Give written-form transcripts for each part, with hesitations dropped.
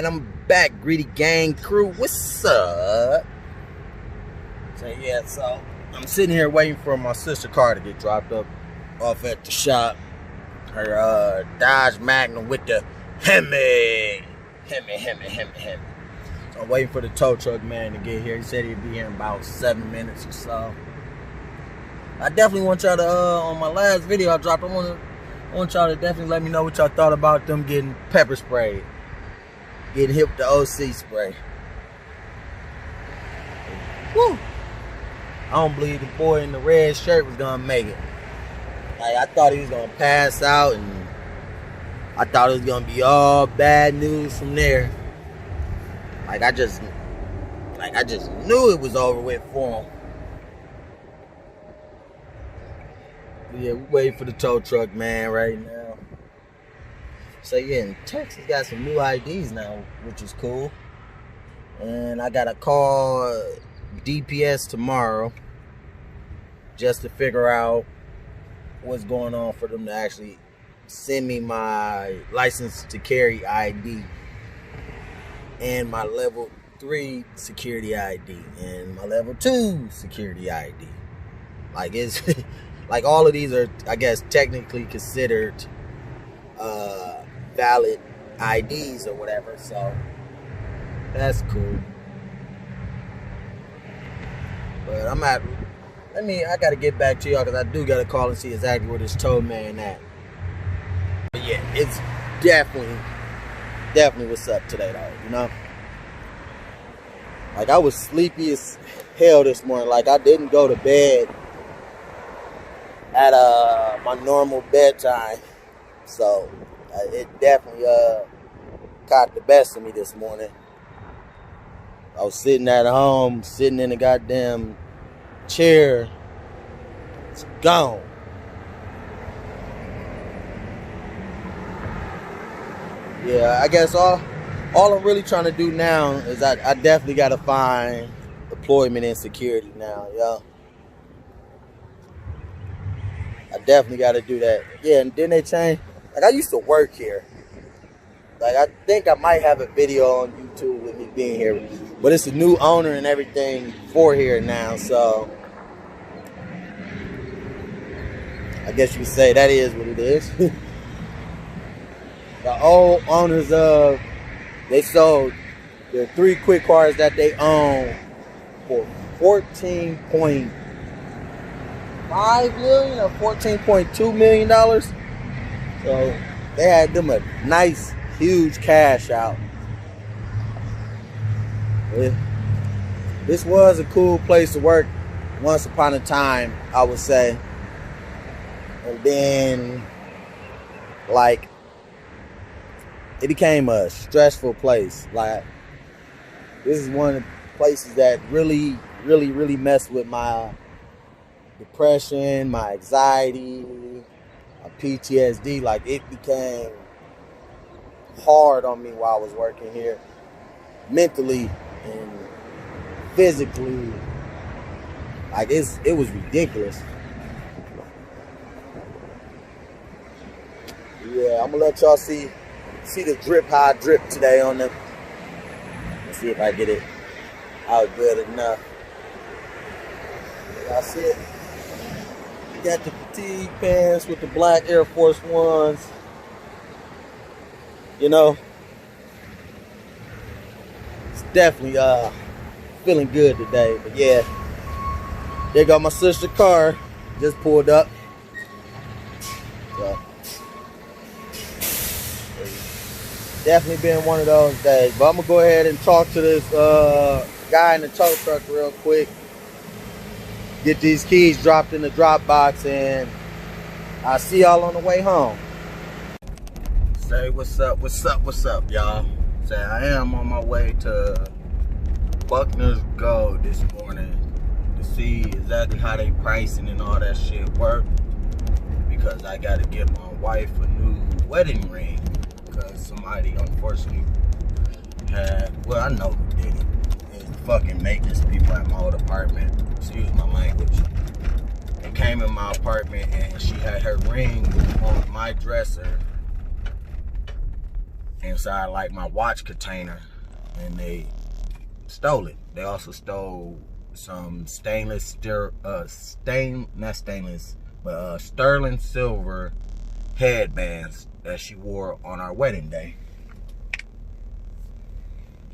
And I'm back, Greedy Gang crew. What's up? So I'm sitting here waiting for my sister's car to get dropped off at the shop. Her Dodge Magnum with the Hemi. So I'm waiting for the tow truck man to get here. He said he'd be here in about 7 minutes or so. I definitely want y'all to, on my last video I dropped, I want y'all to definitely let me know what y'all thought about them getting pepper sprayed. Getting hit with the OC spray. Woo! I don't believe the boy in the red shirt was gonna make it. Like, I thought he was gonna pass out, and I thought it was gonna be all bad news from there. Like I just knew it was over with for him. But yeah, we're waiting for the tow truck man right now. So yeah, and Texas got some new IDs now, which is cool. And I gotta call DPS tomorrow just to figure out what's going on for them to actually send me my license to carry ID and my level 3 security ID and my level 2 security ID. Like, it's like all of these are, I guess, technically considered valid IDs or whatever, so that's cool. But I gotta get back to y'all because I do gotta call and see exactly where this tow man at. But yeah, it's definitely what's up today though, you know? Like, I was sleepy as hell this morning. Like, I didn't go to bed at my normal bedtime. So it definitely caught the best of me this morning. I was sitting at home, sitting in the goddamn chair. It's gone. Yeah, I guess all I'm really trying to do now is I definitely got to find employment and security now, yo. I definitely got to do that. Yeah, and then they changed. Like, I used to work here. Like, I think I might have a video on YouTube with me being here. But it's a new owner and everything for here now, so I guess you could say that is what it is. The old owners they sold the 3 quick cars that they own for $14.5 million or $14.2 million. So they had them a nice, huge cash out. This was a cool place to work once upon a time, I would say. And then, like, it became a stressful place. Like, this is one of the places that really messed with my depression, my anxiety, my PTSD. Like, it became hard on me while I was working here, mentally and physically. Like, it was ridiculous. Yeah, I'm gonna let y'all see the drip, how I drip today on them. Let's see if I get it out good enough. Y'all see it? Got the fatigue pants with the black Air Force Ones. You know, it's definitely feeling good today. But yeah, there go my sister's car, just pulled up. So, definitely been one of those days. But I'm gonna go ahead and talk to this guy in the tow truck real quick. Get these keys dropped in the drop box, and I'll see y'all on the way home. Say what's up, y'all. Say I am on my way to Buckner's Gold this morning to see exactly how they pricing and all that shit work, because I gotta get my wife a new wedding ring, because somebody unfortunately had, well, I know who did it. It was fucking maintenance people at my old apartment. Excuse my language. They came in my apartment and she had her ring on my dresser inside like my watch container, and they stole it. They also stole some sterling silver headbands that she wore on our wedding day.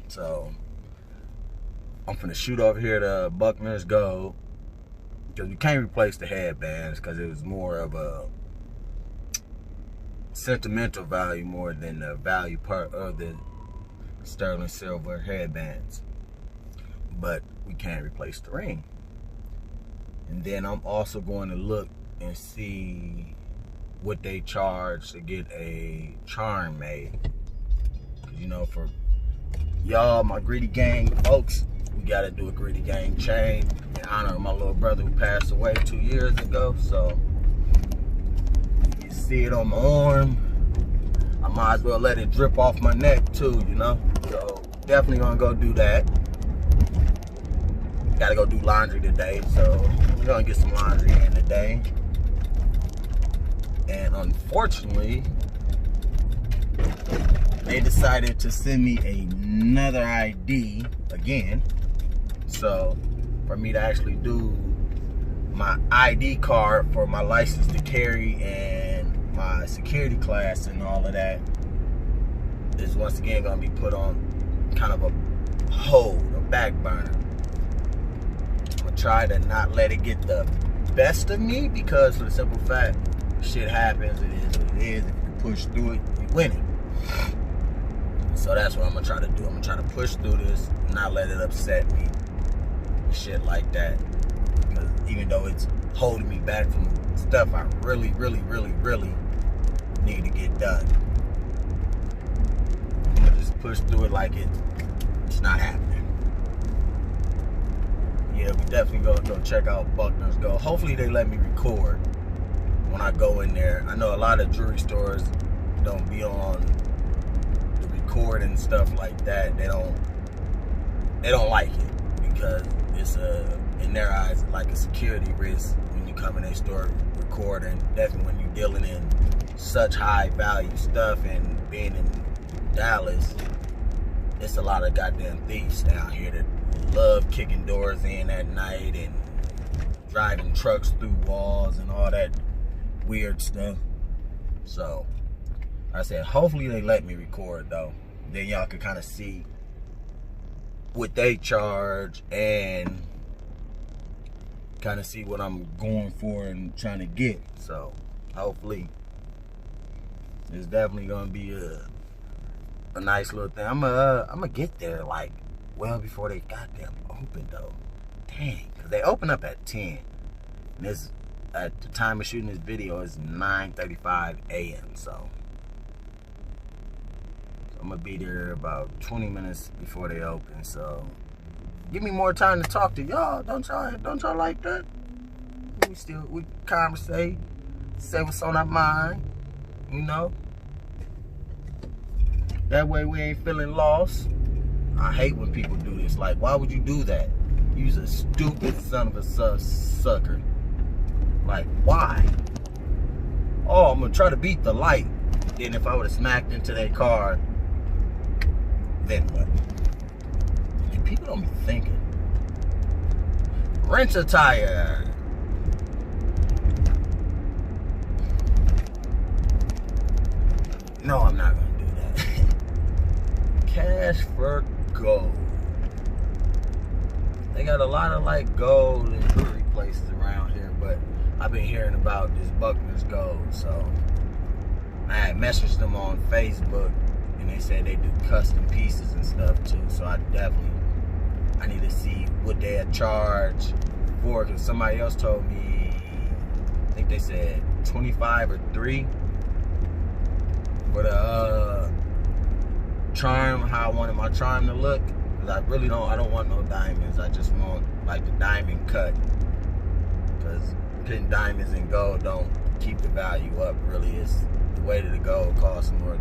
So I'm finna shoot over here to Buckner's Gold, because we can't replace the headbands because it was more of a sentimental value more than the value part of the sterling silver headbands. But we can't replace the ring. And then I'm also going to look and see what they charge to get a charm made. Cause you know, for y'all, my Greedy Gang folks, we gotta do a Greedy Gang chain in honor of my little brother who passed away 2 years ago. So you see it on my arm, I might as well let it drip off my neck too, you know. So definitely gonna go do that. Gotta go do laundry today, so we're gonna get some laundry in today. And unfortunately, they decided to send me another ID again. So for me to actually do my ID card for my license to carry and my security class and all of that is once again gonna be put on kind of a hold, a back burner. I'm gonna try to not let it get the best of me, because for the simple fact, shit happens, it is what it is. If you push through it, you win it. So that's what I'm gonna try to do. I'm gonna try to push through this, not let it upset me, shit like that. Because even though it's holding me back from stuff I really, really, really, really need to get done, I'm gonna just push through it like it's not happening. Yeah, we definitely gonna go check out Buckner's Gold. Hopefully they let me record when I go in there. I know a lot of jewelry stores don't be on the record and stuff like that. They don't like it, because it's in their eyes like a security risk when you come in a store recording. Definitely when you're dealing in such high value stuff, and being in Dallas, it's a lot of goddamn thieves down here that love kicking doors in at night and driving trucks through walls and all that weird stuff. So I said, hopefully they let me record though. Then y'all can kind of see what they charge and kind of see what I'm going for and trying to get. So hopefully it's definitely gonna be a nice little thing. I'm gonna get there like well before they goddamn open though. Dang, cause they open up at 10. And this, at the time of shooting this video, is 9:35 a.m. So I'm gonna be there about 20 minutes before they open. So give me more time to talk to y'all. Don't y'all like that? We conversate, say what's on our mind, you know. That way we ain't feeling lost. I hate when people do this. Like, why would you do that? You's a stupid son of a sucker. Like, why? Oh, I'm gonna try to beat the light. Then if I would have smacked into their car, then what? And people don't be thinking. Rent a tire. No, I'm not gonna do that. Cash for gold. They got a lot of like gold and jewelry places around here, but I've been hearing about this Buckner's Gold. So I had messaged them on Facebook, and they said they do custom pieces and stuff too. So I need to see what they had charged for, because somebody else told me, I think they said 25 or 3 for the charm, how I wanted my charm to look. Because I don't want no diamonds. I just want like the diamond cut, because putting diamonds in gold don't keep the value up. Really, it's the weight of the gold costs more.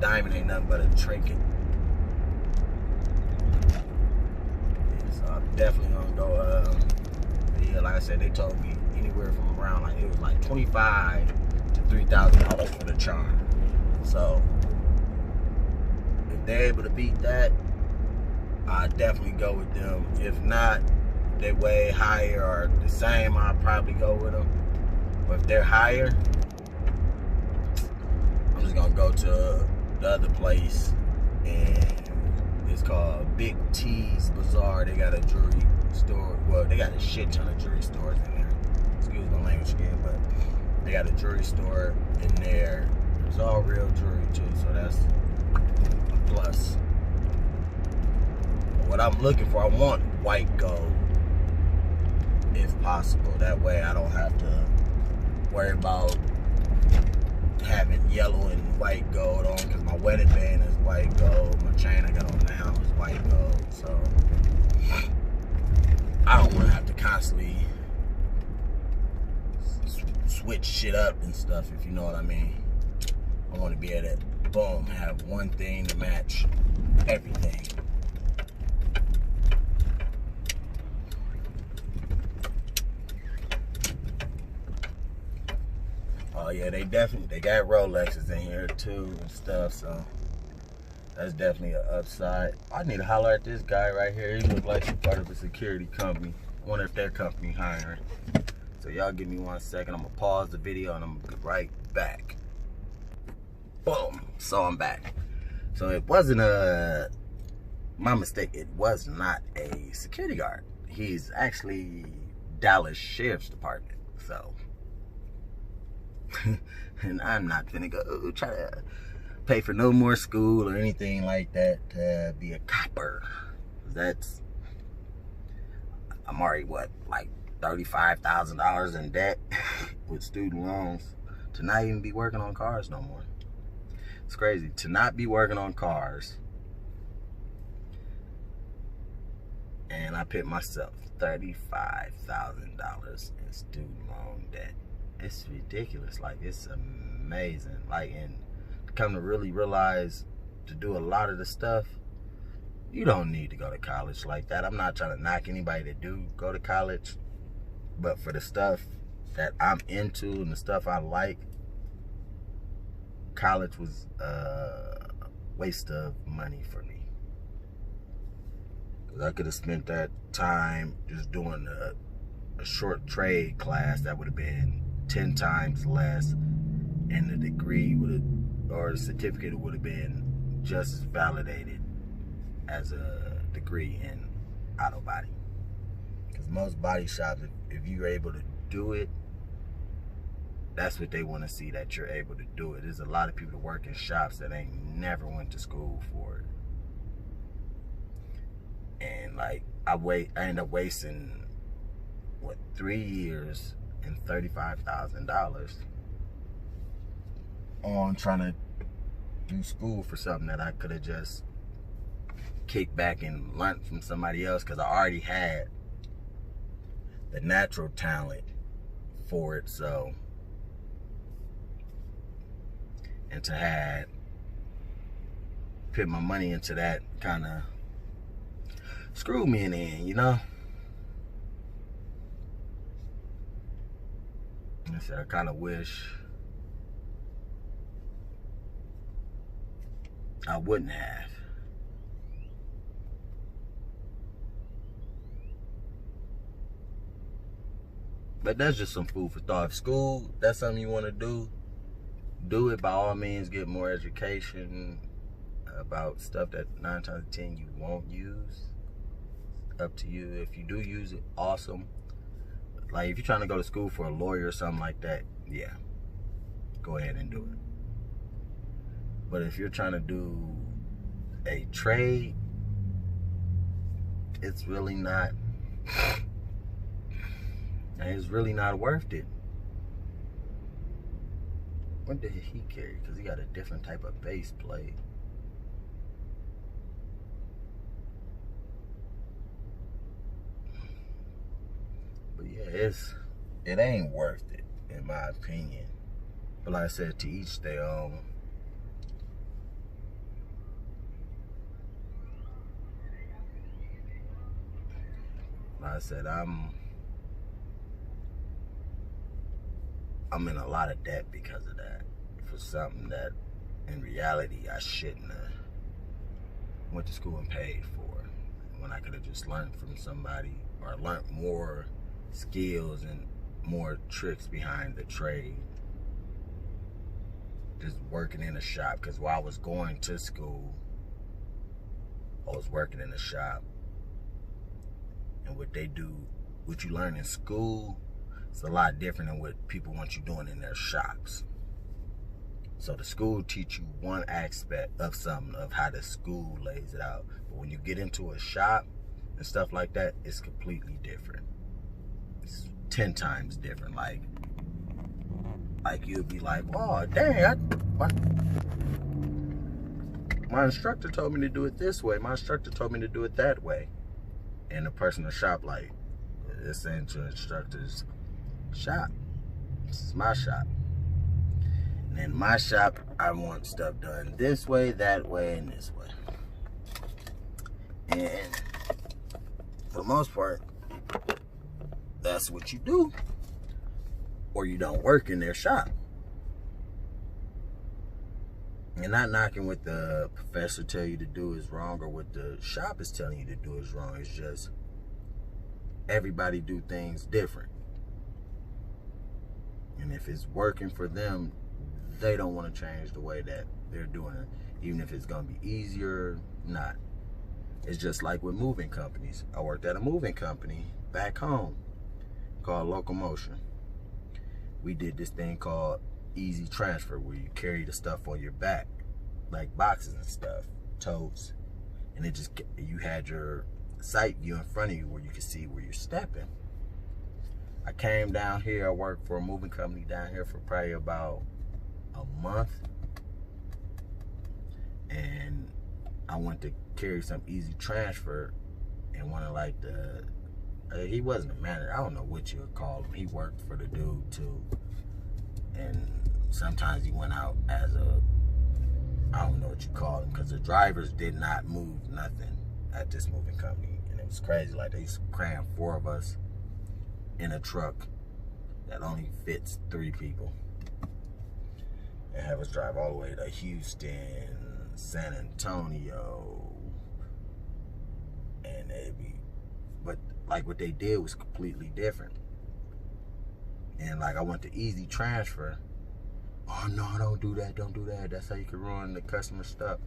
Diamond ain't nothing but a trinket. Yeah, so I'm definitely gonna go. Yeah, like I said, they told me anywhere from around like it was like $25,000 to $3,000 for the charm. So they're able to beat that, I definitely go with them. If not, they way higher or the same, I'll probably go with them. But if they're higher, I'm just gonna go to the other place, and it's called Big T's Bazaar. They got a jewelry store. Well, they got a shit ton of jewelry stores in there. Excuse my language again, but they got a jewelry store in there. It's all real jewelry too, so that's a plus. But what I'm looking for, I want white gold, if possible. That way I don't have to worry about having yellow and white gold on, because my wedding band is white gold. My chain I got on now is white gold. So I don't want to have to constantly switch shit up and stuff, if you know what I mean. I want to be able to, boom, have one thing to match everything. Oh yeah, they got Rolexes in here too and stuff, so that's definitely an upside. I need to holler at this guy right here. He looks like he's part of a security company. I wonder if their company hiring. So y'all give me 1 second. I'm gonna pause the video and I'm gonna be right back. Boom. So I'm back. So it wasn't my mistake. It was not a security guard. He's actually Dallas Sheriff's Department. So, and I'm not gonna go try to pay for no more school or anything like that to be a copper. I'm already what, like $35,000 in debt with student loans to not even be working on cars no more. It's crazy to not be working on cars, and I put myself $35,000 in student loan debt. It's ridiculous. Like, it's amazing. Like, and come to really realize, to do a lot of the stuff, you don't need to go to college like that. I'm not trying to knock anybody that do go to college, but for the stuff that I'm into and the stuff I like, college was a waste of money for me. Because I could have spent that time just doing a short trade class that would have been 10 times less, and the degree would have, or the certificate would have been just as validated as a degree in auto body. Because most body shops, if you're able to do it, that's what they want to see, that you're able to do it. There's a lot of people that work in shops that ain't never went to school for it. And like, I end up wasting, what, 3 years and $35,000 on trying to do school for something that I could have just kicked back and learned from somebody else, because I already had the natural talent for it. So, and to have put my money into that kind of screwed me in the end, you know? I said, I kind of wish I wouldn't have. But that's just some food for thought. If school, that's something you want to do it by all means. Get more education about stuff that 9 times out of 10 you won't use. Up to you. If you do use it, awesome. Like, if you're trying to go to school for a lawyer or something like that, yeah, go ahead and do it. But if you're trying to do a trade, it's really not worth it. What did he carry? Because he got a different type of base plate. But yeah, it ain't worth it, in my opinion. But like I said, to each their own. Like I said, I'm in a lot of debt because of that. For something that, in reality, I shouldn't have went to school and paid for, when I could have just learned from somebody or learned more skills and more tricks behind the trade, just working in a shop. Because while I was going to school, I was working in a shop, and what they do, what you learn in school, it's a lot different than what people want you doing in their shops. So the school teach you one aspect of something, of how the school lays it out. But when you get into a shop and stuff like that, it's completely different. It's 10 times different. Like you'll be like, oh, dang, my instructor told me to do it this way. My instructor told me to do it that way. And the person in the shop, like, this ain't your instructor's shop. This is my shop. And in my shop, I want stuff done this way, that way, and this way. And for the most part, that's what you do, or you don't work in their shop. And not knocking what the professor tell you to do is wrong, or what the shop is telling you to do is wrong. It's just everybody do things different. And if it's working for them, they don't want to change the way that they're doing it, even if it's going to be easier or not. It's just like with moving companies. I worked at a moving company back home called Locomotion. We did this thing called Easy Transfer, where you carry the stuff on your back, like boxes and stuff, totes, and it just, you had your sight view in front of you where you could see where you're stepping. I came down here, I worked for a moving company down here for probably about a month, and I went to carry some Easy Transfer, and one of like he wasn't a manager, I don't know what you would call him, he worked for the dude too, and sometimes he went out as I don't know what you call him, because the drivers did not move nothing at this moving company, and it was crazy. Like, they used to cram 4 of us in a truck that only fits 3 people, and have us drive all the way to Houston, San Antonio, and but like what they did was completely different. And like, I went to Easy Transfer. Oh no, don't do that, don't do that. That's how you can ruin the customer stuff.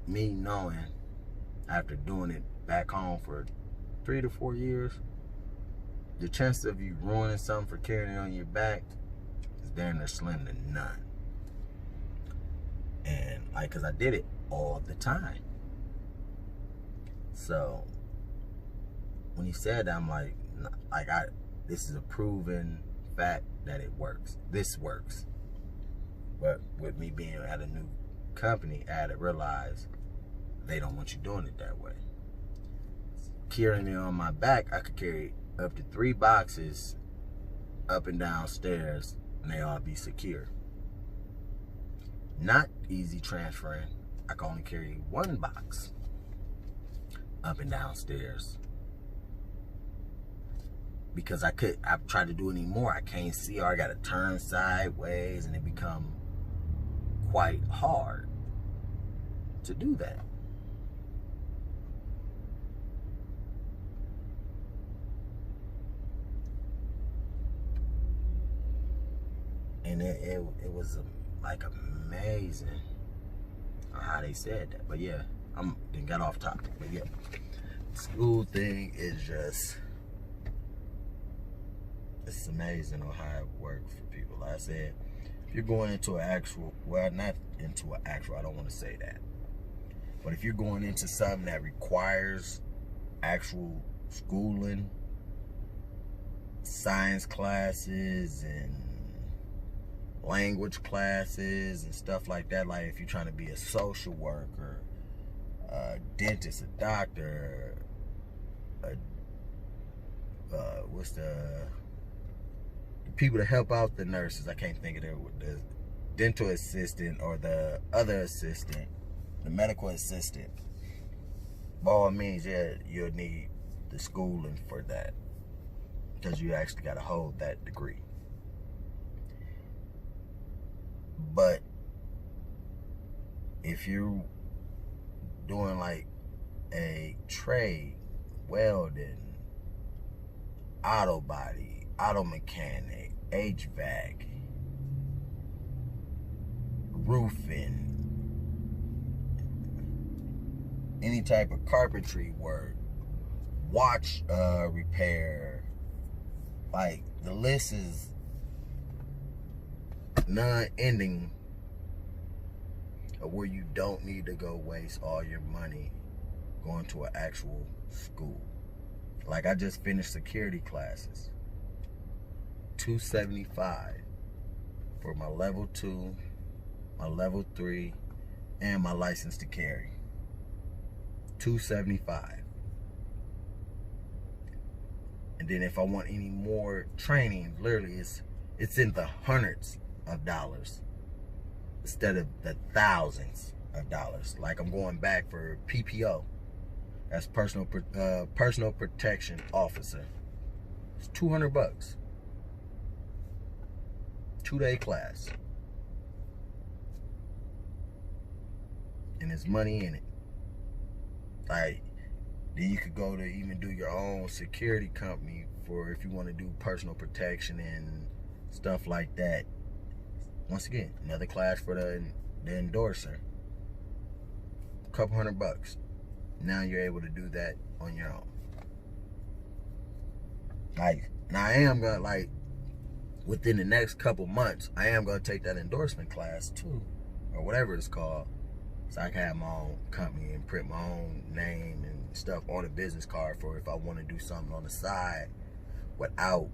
Me knowing, after doing it back home for 3 to 4 years, the chances of you ruining something for carrying it on your back is damn near slim to none. And like, cause I did it all the time. So when he said that, I'm like, this is a proven fact that it works. This works. But with me being at a new company, I had to realize they don't want you doing it that way. Carrying it on my back, I could carry up to 3 boxes up and down stairs, and they all be secure. Not Easy Transferring, I can only carry 1 box up and down stairs. Because I've tried to do any more, I can't see, or I gotta turn sideways, and it become quite hard to do that. And it was like amazing how they said that. But yeah, then got off topic. But yeah, school thing is just, it's amazing on how it works for people. Like I said, if you're going into an actual, well, not into an actual, I don't want to say that, but if you're going into something that requires actual schooling, science classes and language classes and stuff like that, like if you're trying to be a social worker, a dentist, a doctor, what's the people that help out the nurses, I can't think of the dental assistant or the other assistant, the medical assistant. By all means, yeah, you'll need the schooling for that, because you actually got to hold that degree. But if you're doing like a trade, welding, auto body, auto mechanic, HVAC, roofing, any type of carpentry work, watch repair. Like, the list is non-ending of where you don't need to go waste all your money going to an actual school. Like, I just finished security classes, $275 for my level 2, my level 3, and my license to carry. $275. And then if I want any more training, literally it's in the hundreds of dollars instead of the thousands of dollars. Like, I'm going back for PPO. That's personal protection officer. It's $200. 2-day class. And there's money in it. Like, then you could go to even do your own security company for if you want to do personal protection and stuff like that. Once again, another class for the endorser. A couple $100. Now you're able to do that on your own. Like, now I am gonna, like, within the next couple months, I am gonna take that endorsement class too, or whatever it's called, so I can have my own company and print my own name and stuff on a business card for if I want to do something on the side without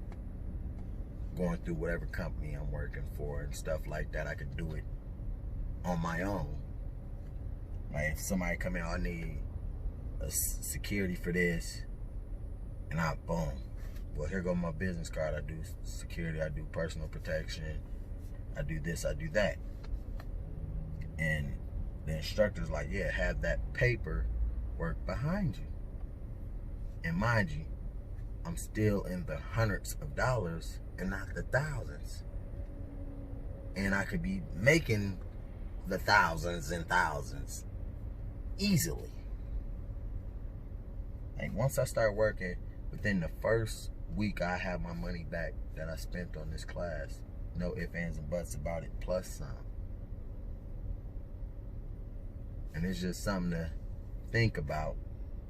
going through whatever company I'm working for and stuff like that. I could do it on my own. Like, if somebody come in, I need a security for this, and I boom, well, here go my business card. I do security, I do personal protection, I do this, I do that. And the instructor's like, yeah, have that paper work behind you. And mind you, I'm still in the hundreds of dollars and not the thousands. And I could be making the thousands and thousands easily. Like, once I start working, within the first week, I have my money back that I spent on this class. No ifs, ands, and buts about it, plus some. And it's just something to think about.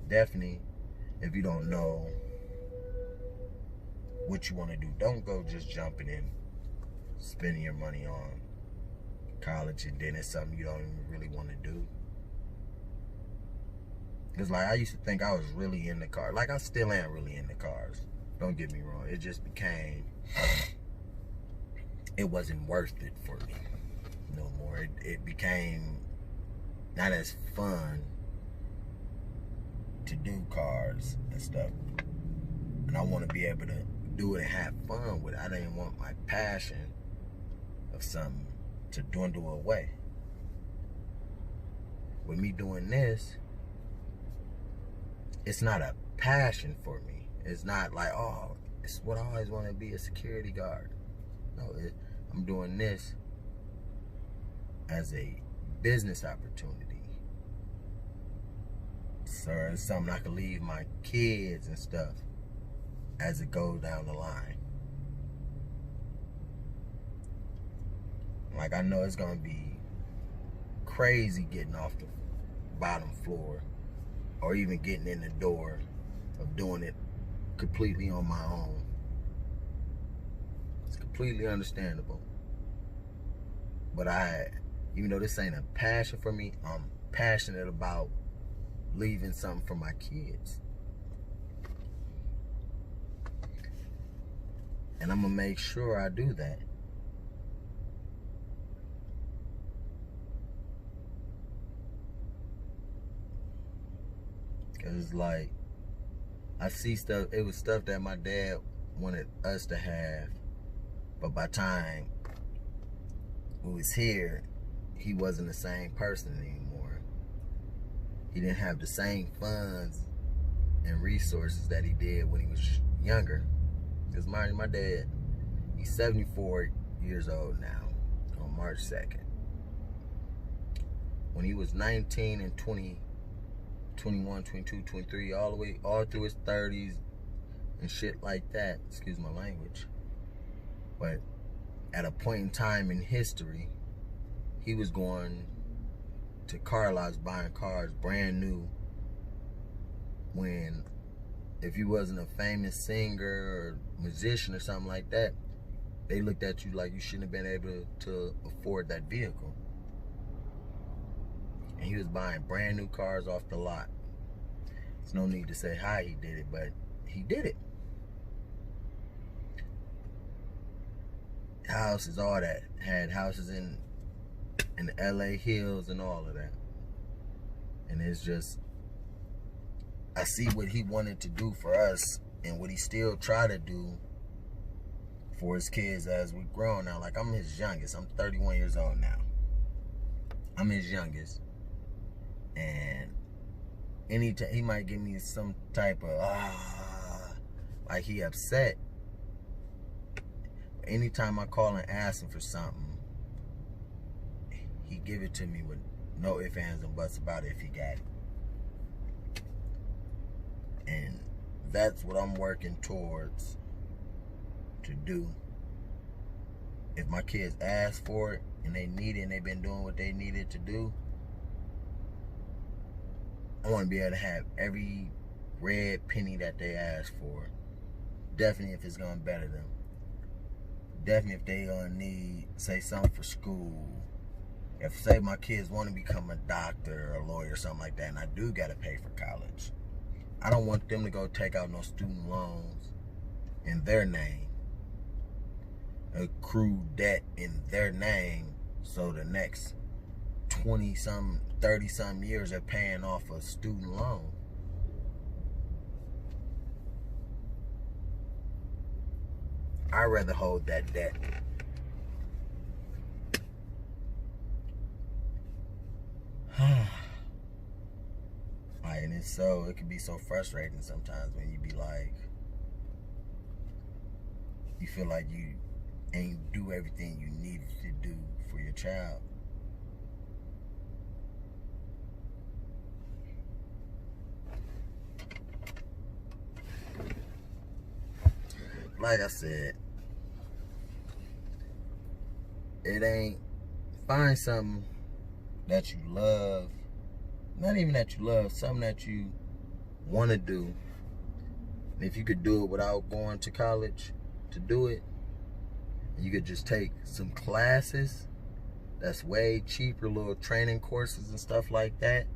Definitely, if you don't know what you want to do, don't go just jumping in, spending your money on college, and then it's something you don't even really want to do. Because, like, I used to think I was really in the car. Like, I still am really in the cars. Don't get me wrong. It just became, it wasn't worth it for me no more. It became not as fun to do cars and stuff. And I want to be able to do it and have fun with it. I didn't want my passion of something to dwindle away. With me doing this, it's not a passion for me. It's not like, oh, it's what I always want to be, a security guard. No, I'm doing this as a business opportunity. So it's something I can leave my kids and stuff as it goes down the line. Like, I know it's going to be crazy getting off the bottom floor or even getting in the door of doing it completely on my own. It's completely understandable. But even though this ain't a passion for me, I'm passionate about leaving something for my kids. And I'm gonna make sure I do that. Cause it's like, I see stuff, it was stuff that my dad wanted us to have, but by the time we was here, he wasn't the same person anymore. He didn't have the same funds and resources that he did when he was younger. Because my dad, he's 74 years old now, on March 2nd. When he was 19 and 20 21, 22, 23, all through his 30s and shit like that. Excuse my language. But at a point in time in history, he was going to car lots buying cars brand new, when if you wasn't a famous singer or musician or something like that, they looked at you like you shouldn't have been able to afford that vehicle. And he was buying brand new cars off the lot. There's no need to say how he did it, but he did it. Houses, all that. Had houses in the LA Hills and all of that. And it's just, I see what he wanted to do for us and what he still try to do for his kids as we grow now. Like, I'm his youngest. I'm 31 years old now. I'm his youngest. And anytime he might give me some type of like he upset. Anytime I call and ask him for something, he give it to me with no ifs, ands, and buts about it if he got it. And that's what I'm working towards to do. If my kids ask for it and they need it and they've been doing what they needed to do, I want to be able to have every red penny that they ask for. Definitely if it's going to better them. Definitely if they gonna need, say, something for school. If, say, my kids want to become a doctor or a lawyer or something like that, and I do got to pay for college, I don't want them to go take out no student loans in their name, accrue debt in their name, so the next 20-some, 30-some years they're paying off a student loan. I'd rather hold that debt. And it's so, it can be so frustrating sometimes when you be like, you feel like you ain't do everything you needed to do for your child. Like I said, it ain't, find something that you love, not even that you love, something that you want to do. And if you could do it without going to college to do it, you could just take some classes that's way cheaper, little training courses and stuff like that,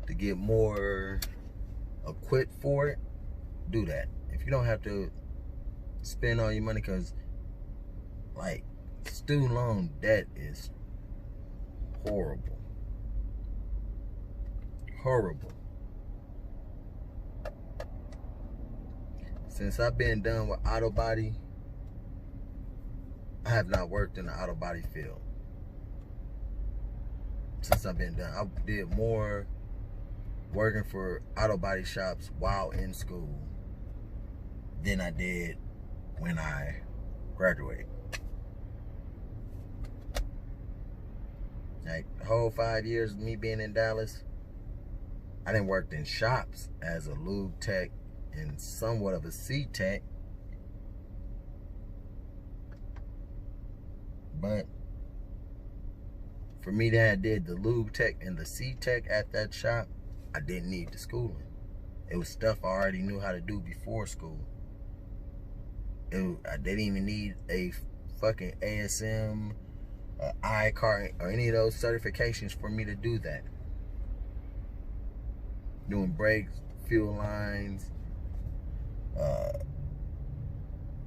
to get more equipped for it, do that. If you don't have to spend all your money, because like student loan debt is horrible. Horrible. Since I've been done with auto body, I have not worked in the auto body field. Since I've been done, I did more working for auto body shops while in school than I did when I graduated. Like the whole 5 years of me being in Dallas, I done worked in shops as a lube tech and somewhat of a C-tech. But for me to have did the lube tech and the C-tech at that shop, I didn't need the schooling. It was stuff I already knew how to do before school. I didn't even need a fucking ASM, I-CAR, or any of those certifications for me to do that. Doing brakes, fuel lines,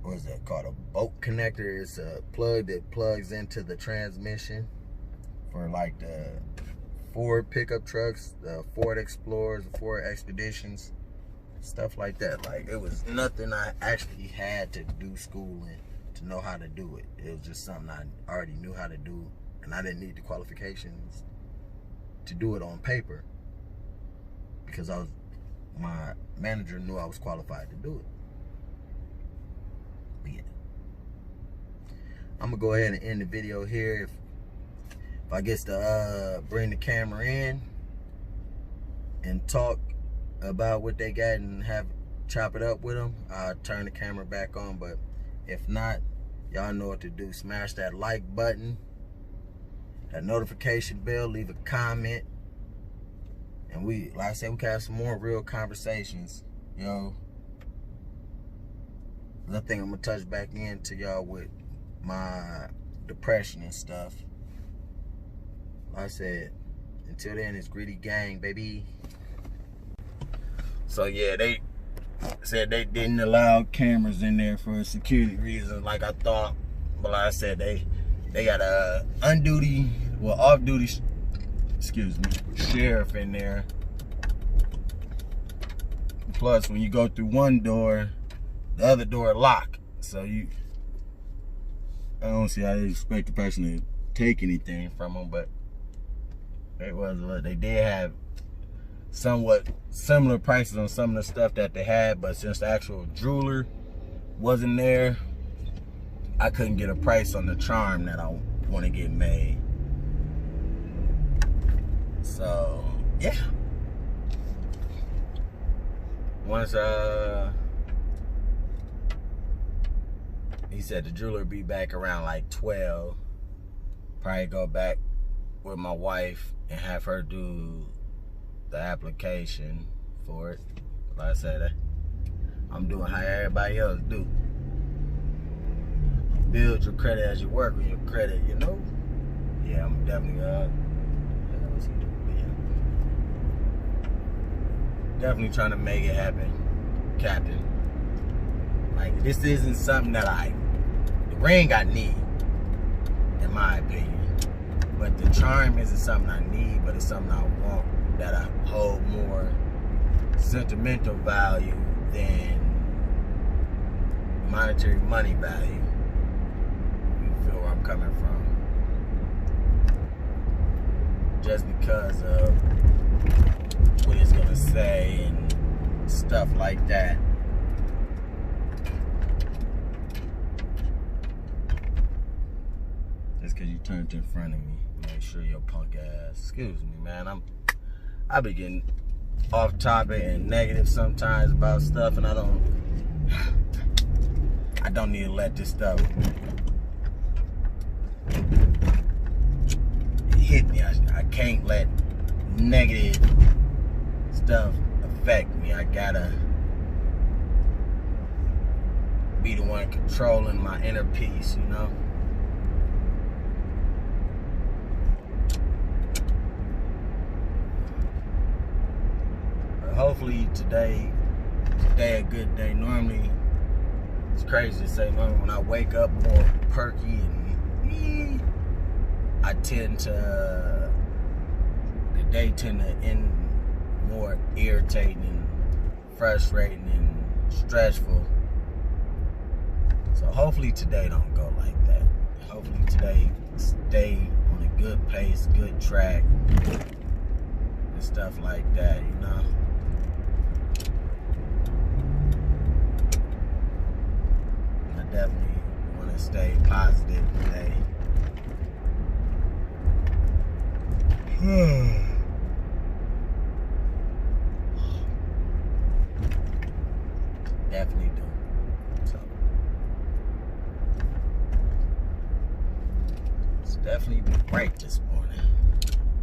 what is that called? A bolt connector. It's a plug that plugs into the transmission for like the Ford pickup trucks, the Ford Explorers, the Ford Expeditions, stuff like that. Like, it was nothing I actually had to do schooling to know how to do it. It was just something I already knew how to do, and I didn't need the qualifications to do it on paper, because my manager knew I was qualified to do it. But yeah, I'm gonna go ahead and end the video here. If I get to bring the camera in, and talk about what they got and chop it up with them, I'll turn the camera back on. But if not, y'all know what to do. Smash that like button, that notification bell, leave a comment, and like I said, we can have some more real conversations, yo. I think I'm gonna touch back into y'all with my depression and stuff. Like I said, until then, it's Gritty Gang, baby. So yeah, they said they didn't allow cameras in there for security reasons, like I thought. But like I said, they got a off-duty, sheriff in there. Plus, when you go through one door, the other door locked. So I don't see how they expect the person to take anything from them, but they did have somewhat similar prices on some of the stuff that they had, but since the actual jeweler wasn't there, I couldn't get a price on the charm that I want to get made. So yeah, once he said the jeweler be back around like 12. Probably go back with my wife and have her do the application for it. Like I said, I'm doing how everybody else do. Build your credit as you work on your credit, you know? Yeah, I'm definitely what's he doing? Yeah. Definitely trying to make it happen, Captain. Like, this isn't something that the ring I need, in my opinion. But the charm isn't something I need, but it's something I want, that I hold more sentimental value than monetary money value. You feel where I'm coming from? Just because of what it's gonna say and stuff like that. Just cause you turned in front of me, make sure your punk ass, excuse me, man, I be getting off topic and negative sometimes about stuff, and I don't need to let this stuff hit me. I can't let negative stuff affect me. I gotta be the one controlling my inner peace, you know? Hopefully today a good day. Normally, it's crazy to say, normally when I wake up more perky and I tend to, the day tend to end more irritating and frustrating and stressful. So hopefully today don't go like that. Hopefully today stay on a good pace, good track, and stuff like that, you know? Definitely want to stay positive today. Definitely do. So it's definitely been great this morning.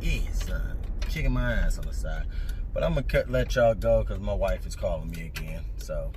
Yeah, son, kicking my ass on the side. But I'm gonna let y'all go because my wife is calling me again. So.